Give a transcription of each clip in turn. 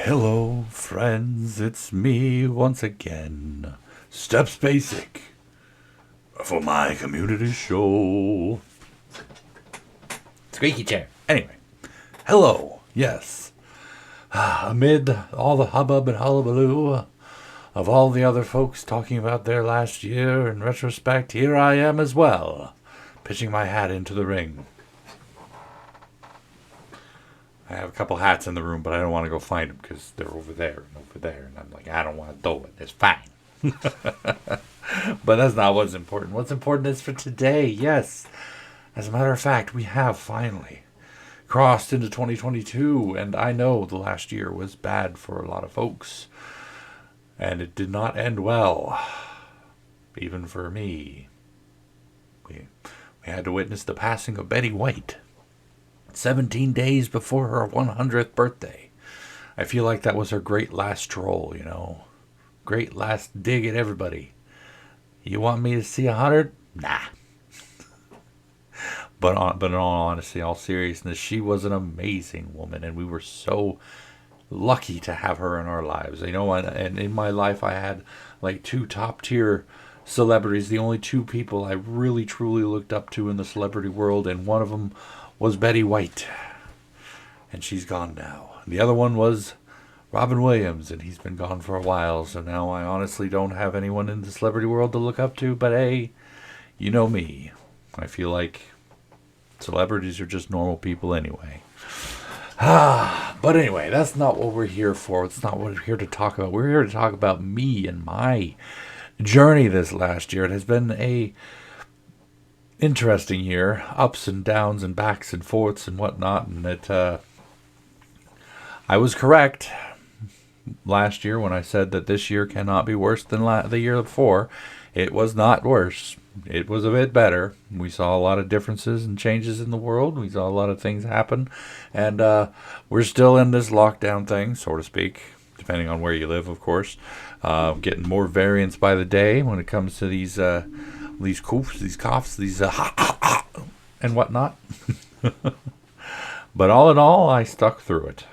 Hello, friends, it's me once again, StepsBasic, for my community show. Squeaky chair. Anyway, hello, yes. Amid all the hubbub and hullabaloo of all the other folks talking about their last year in retrospect, here I am as well, pitching my hat into the ring. I have a couple hats in the room, but I don't want to go find them because they're over there and over there. And I'm like, I don't want to do it. It's fine. But that's not what's important. What's important is for today. Yes. As a matter of fact, we have finally crossed into 2022. And I know the last year was bad for a lot of folks. And it did not end well. Even for me. We had to witness the passing of Betty White. 17 days before her 100th birthday. I feel like that was her great last troll, you know. Great last dig at everybody. You want me to see 100? Nah. But in all honesty, all seriousness, she was an amazing woman, and we were so lucky to have her in our lives. You know, and in my life, I had like two top-tier celebrities, the only two people I really, truly looked up to in the celebrity world, and one of them was Betty White, and she's gone now. The other one was Robin Williams, and he's been gone for a while, so now I honestly don't have anyone in the celebrity world to look up to, but hey, you know me. I feel like celebrities are just normal people anyway. But anyway, that's not what we're here for. It's not what we're here to talk about. We're here to talk about me and my journey this last year. It has been a interesting year, ups and downs and backs and forths and whatnot, and I was correct last year when I said that this year cannot be worse than the year before. It was not worse. It was a bit better. We saw a lot of differences and changes in the world. We saw a lot of things happen, and we're still in this lockdown thing, so to speak, depending on where you live, of course. Getting more variants by the day when it comes to these coughs, these and whatnot. But all in all, I stuck through it.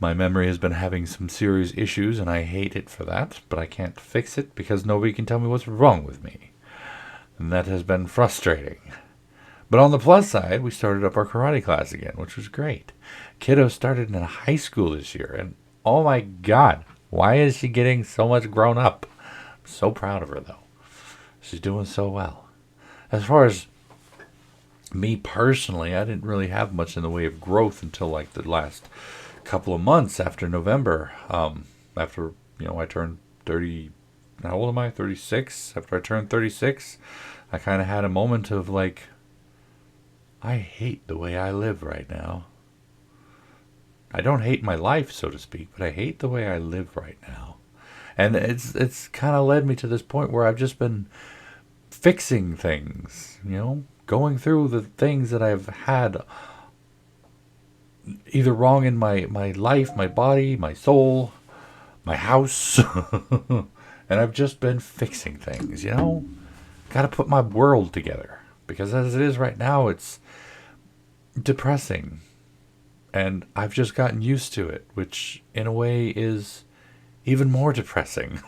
My memory has been having some serious issues, and I hate it for that, but I can't fix it because nobody can tell me what's wrong with me. And that has been frustrating. But on the plus side, we started up our karate class again, which was great. Kiddo started in high school this year, and oh my God, why is she getting so much grown up? I'm so proud of her, though. She's doing so well. As far as me personally, I didn't really have much in the way of growth until like the last couple of months after November. After, I turned 30. How old am I? 36? After I turned 36, I kind of had a moment of like, I hate the way I live right now. I don't hate my life, so to speak, but I hate the way I live right now. And it's kind of led me to this point where I've just been fixing things, going through the things that I've had either wrong in my life, my body, my soul, my house. And I've just been fixing things, Got to put my world together. Because as it is right now, it's depressing. And I've just gotten used to it, which in a way is even more depressing.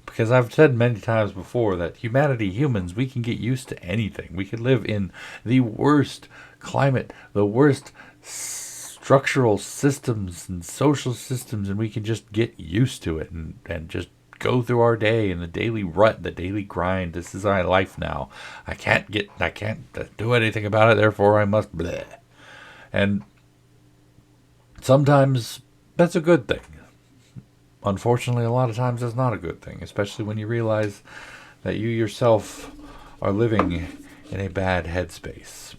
Because I've said many times before that humans, we can get used to anything. We could live in the worst climate, the worst structural systems and social systems, and we can just get used to it and just go through our day in the daily rut, the daily grind. This is my life now. I can't do anything about it, therefore I must bleh. And sometimes that's a good thing. Unfortunately, a lot of times that's not a good thing, especially when you realize that you yourself are living in a bad headspace.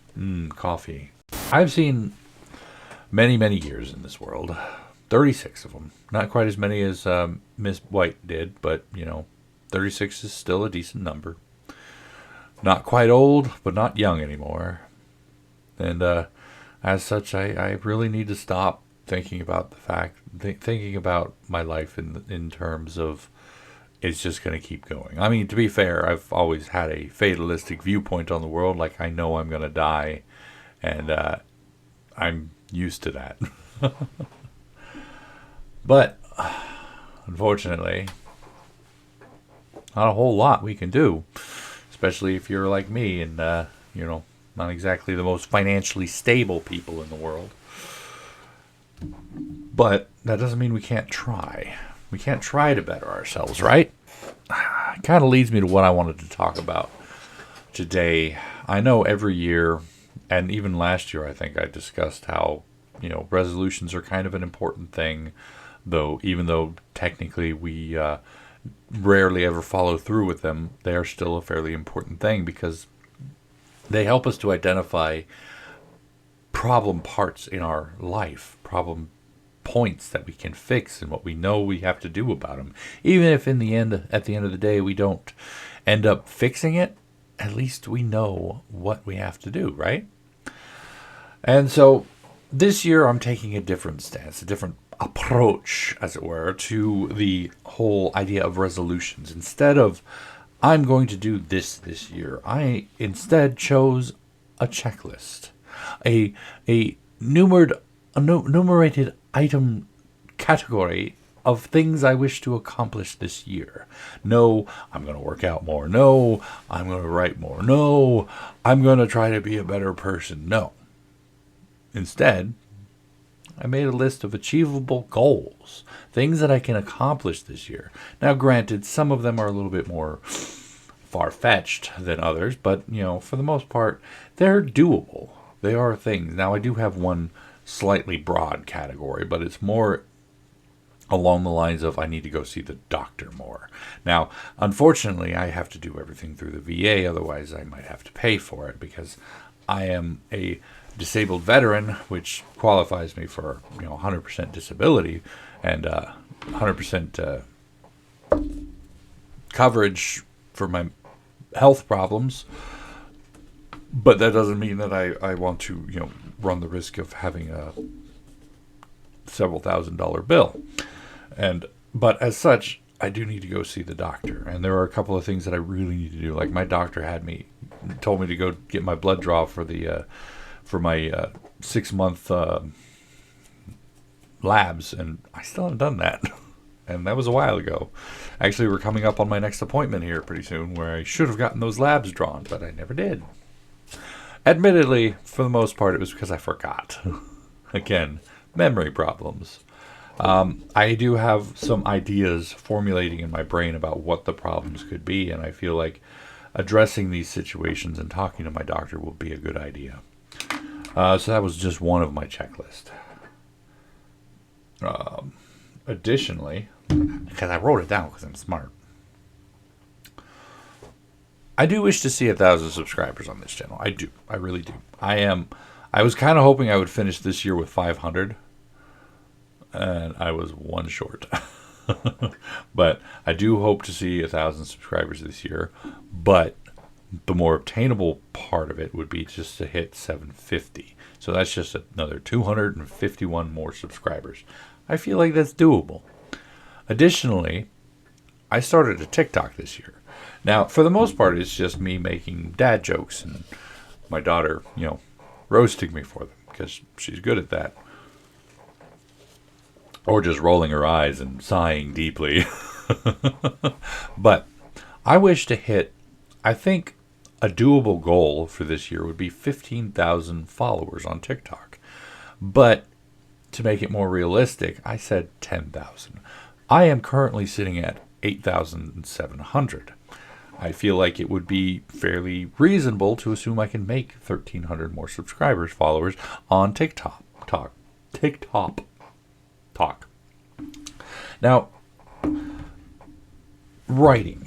Coffee. I've seen many, many years in this world. 36 of them. Not quite as many as Miss White did, but, 36 is still a decent number. Not quite old, but not young anymore. And as such, I really need to stop thinking about thinking about my life in terms of it's just going to keep going. I mean, to be fair, I've always had a fatalistic viewpoint on the world. Like, I know I'm going to die, and I'm used to that. But unfortunately, not a whole lot we can do, especially if you're like me and, not exactly the most financially stable people in the world. But that doesn't mean we can't try. We can't try to better ourselves, right? It kind of leads me to what I wanted to talk about today. I know every year, and even last year, I think I discussed how, resolutions are kind of an important thing, even though technically we rarely ever follow through with them, they are still a fairly important thing because they help us to identify problem parts in our life, problem points that we can fix and what we know we have to do about them. Even if at the end of the day we don't end up fixing it, at least we know what we have to do, right? And so this year I'm taking a different stance, a different approach, as it were, to the whole idea of resolutions. Instead of I'm going to do this year, I instead chose a checklist, a numerated item category of things I wish to accomplish this year. No, I'm going to work out more. No, I'm going to write more. No, I'm going to try to be a better person. No. Instead, I made a list of achievable goals, things that I can accomplish this year. Now, granted, some of them are a little bit more far-fetched than others, but, for the most part, they're doable. They are things. Now, I do have one slightly broad category, but it's more along the lines of I need to go see the doctor more. Now, unfortunately, I have to do everything through the VA, otherwise I might have to pay for it because I am a disabled veteran, which qualifies me for 100% disability and 100% coverage for my health problems. But that doesn't mean that I want to run the risk of having a several $1,000 bill. But as such, I do need to go see the doctor, and there are a couple of things that I really need to do. Like my doctor told me to go get my blood draw for my 6-month labs, and I still haven't done that. And that was a while ago. Actually, we're coming up on my next appointment here pretty soon where I should have gotten those labs drawn, but I never did. Admittedly, for the most part, it was because I forgot. Again, memory problems. I do have some ideas formulating in my brain about what the problems could be, and I feel like addressing these situations and talking to my doctor will be a good idea. So that was just one of my checklist. Additionally, because I wrote it down because I'm smart, I do wish to see 1,000 subscribers on this channel. I do. I really do. I was kind of hoping I would finish this year with 500, and I was one short. But I do hope to see 1,000 subscribers this year. But the more obtainable part of it would be just to hit 750. So that's just another 251 more subscribers. I feel like that's doable. Additionally, I started a TikTok this year. Now, for the most part, it's just me making dad jokes and my daughter, roasting me for them because she's good at that. Or just rolling her eyes and sighing deeply. But I wish to hit, I think a doable goal for this year would be 15,000 followers on TikTok. But to make it more realistic, I said 10,000. I am currently sitting at 8,700. I feel like it would be fairly reasonable to assume I can make 1,300 more followers on TikTok. Now, writing.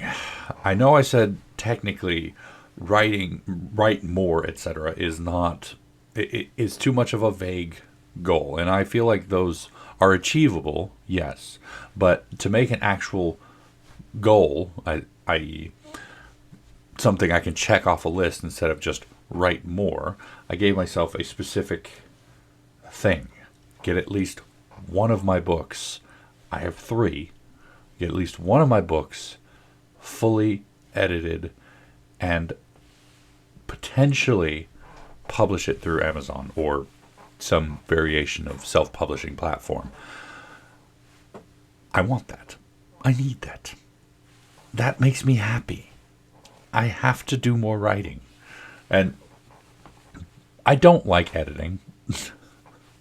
I know I said technically write more, etc. is not, it is too much of a vague goal. And I feel like those are achievable, yes. But to make an actual goal, i.e. something I can check off a list instead of just write more, I gave myself a specific thing. Get at least one of my books. I have 3. Get at least one of my books fully edited and potentially publish it through Amazon or some variation of self-publishing platform. I want that. I need that. That makes me happy. I have to do more writing. And I don't like editing.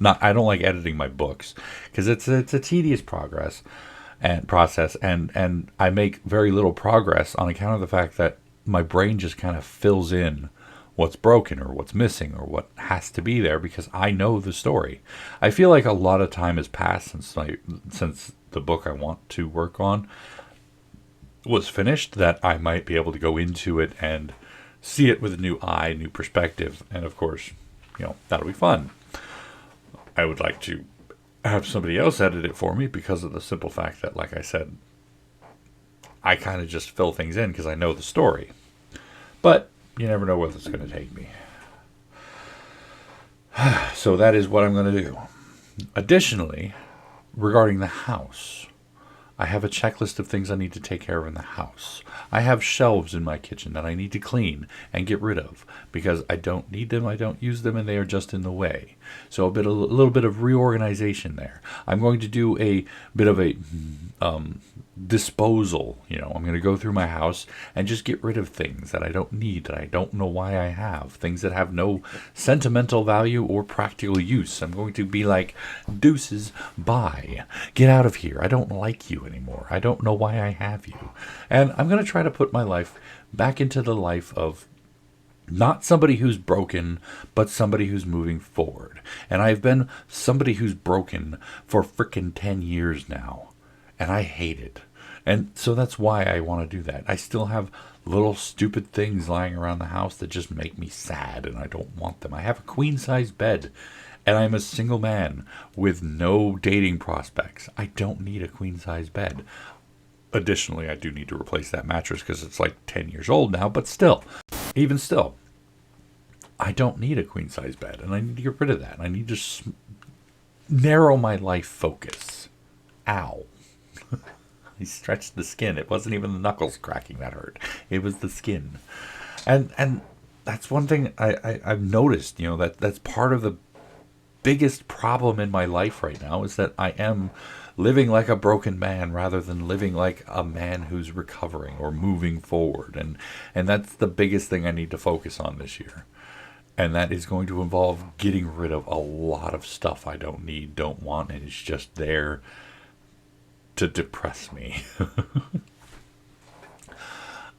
I don't like editing my books because it's a tedious process, and I make very little progress on account of the fact that my brain just kind of fills in what's broken or what's missing or what has to be there because I know the story. I feel like a lot of time has passed since the book I want to work on was finished, that I might be able to go into it and see it with a new eye, new perspective, and of course, that'll be fun. I would like to have somebody else edit it for me because of the simple fact that, like I said, I kind of just fill things in because I know the story. But you never know where it's going to take me. So that is what I'm going to do. Additionally, regarding the house, I have a checklist of things I need to take care of in the house. I have shelves in my kitchen that I need to clean and get rid of because I don't need them, I don't use them, and they are just in the way. So a little bit of reorganization there. I'm going to do a bit of a disposal. I'm going to go through my house and just get rid of things that I don't need, that I don't know why I have, things that have no sentimental value or practical use. I'm going to be like, deuces, bye, get out of here. I don't like you anymore. I don't know why I have you. And I'm going to try to put my life back into the life of not somebody who's broken, but somebody who's moving forward. And I've been somebody who's broken for frickin' 10 years now. And I hate it. And so that's why I want to do that. I still have little stupid things lying around the house that just make me sad, and I don't want them. I have a queen-size bed, and I'm a single man with no dating prospects. I don't need a queen-size bed. Additionally, I do need to replace that mattress because it's like 10 years old now, but still, even still, I don't need a queen-size bed, and I need to get rid of that. I need to narrow my life focus. Ow. He stretched the skin. It wasn't even the knuckles cracking that hurt. It was the skin. And that's one thing I've noticed, that's part of the biggest problem in my life right now is that I am living like a broken man rather than living like a man who's recovering or moving forward. And that's the biggest thing I need to focus on this year. And that is going to involve getting rid of a lot of stuff I don't need, don't want, and it's just there to depress me.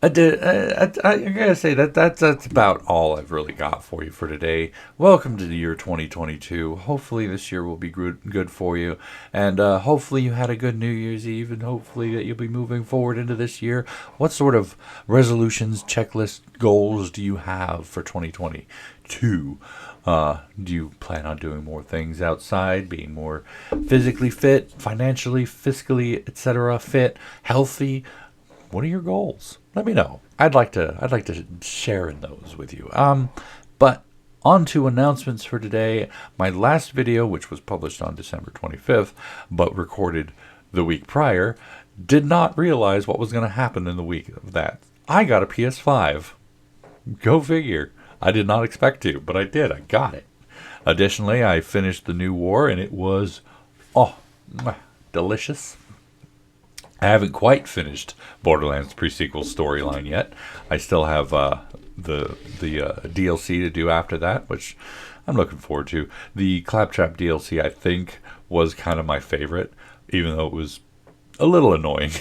I gotta say that's about all I've really got for you for today. Welcome to the year 2022. Hopefully this year will be good for you, and hopefully you had a good New Year's Eve, and hopefully that you'll be moving forward into this year. What sort of resolutions, checklists, goals do you have for 2022? Do you plan on doing more things outside, being more physically fit, financially, fiscally, etc., fit, healthy? What are your goals? Let me know. I'd like to share in those with you. But on to announcements for today. My last video, which was published on December 25th, but recorded the week prior, did not realize what was going to happen in the week of that. I got a PS5. Go figure. I did not expect to, but I did. I got it. Additionally, I finished the New War, and it was, delicious. I haven't quite finished Borderlands pre-sequel storyline yet. I still have the DLC to do after that, which I'm looking forward to. The Claptrap DLC, I think, was kind of my favorite, even though it was a little annoying.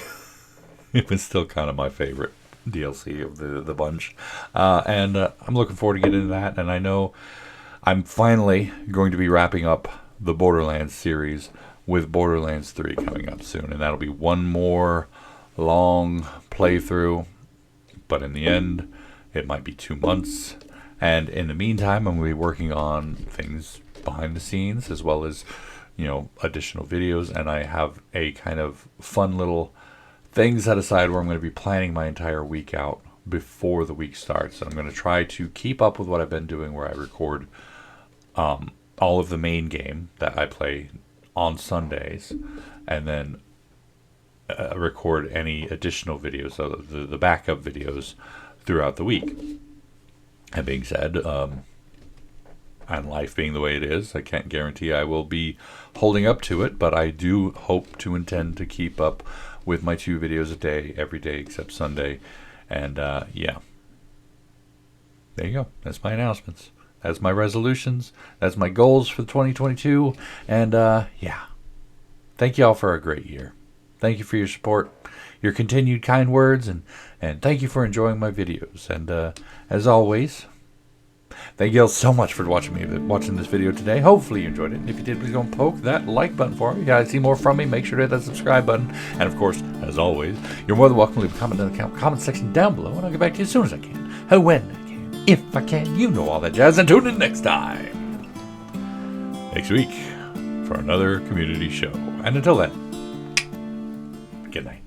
It was still kind of my favorite DLC of the bunch. And I'm looking forward to getting into that, and I know I'm finally going to be wrapping up the Borderlands series with Borderlands 3 coming up soon, and that'll be one more long playthrough, but in the end it might be 2 months, and in the meantime I'm going to be working on things behind the scenes as well as additional videos, and I have a kind of fun little thing set aside where I'm going to be planning my entire week out before the week starts, and I'm going to try to keep up with what I've been doing where I record all of the main game that I play on Sundays, and then record any additional videos, so the backup videos throughout the week. That being said, And life being the way it is, I can't guarantee I will be holding up to it, but I do hope to intend to keep up with my 2 videos a day, every day except Sunday. And yeah, there you go. That's my announcements. That's my resolutions. That's my goals for 2022. And yeah, thank you all for a great year. Thank you for your support, your continued kind words, and thank you for enjoying my videos. And as always, thank you all so much for watching this video today. Hopefully you enjoyed it. And if you did, please go and poke that like button for me. If you guys see more from me, make sure to hit that subscribe button. And of course, as always, you're more than welcome to leave a comment in the comment section down below, and I'll get back to you as soon as I can. When I can. If I can. You know all that jazz. And tune in next time. Next week for another community show. And until then, good night.